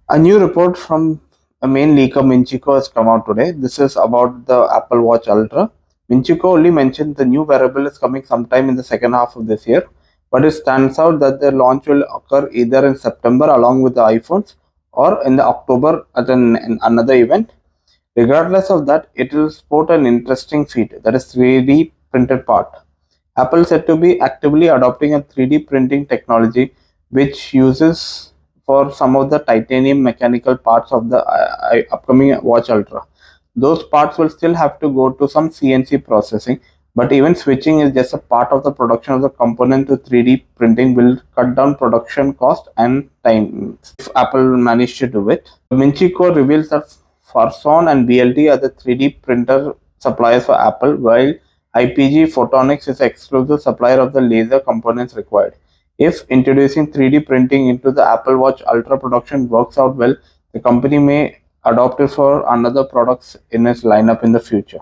A new report from a main leaker Minchico has come out today. This is about the Apple Watch Ultra. Minchico only mentioned the new wearable is coming sometime in the second half of this year, but it stands out that the launch will occur either in September along with the iPhones or in the October at another event. Regardless of that, it will sport an interesting feat, that is 3D printed part. Apple said to be actively adopting a 3D printing technology which uses for some of the titanium mechanical parts of the upcoming Watch Ultra. Those parts will still have to go to some CNC processing, but even switching is just a part of the production of the component to 3D printing will cut down production cost and time if Apple managed to do it. Minchico reveals that Farson and BLT are the 3D printer suppliers for Apple, while IPG Photonics is the exclusive supplier of the laser components required. If introducing 3D printing into the Apple Watch Ultra production works out well, the company may adopt it for another products in its lineup in the future.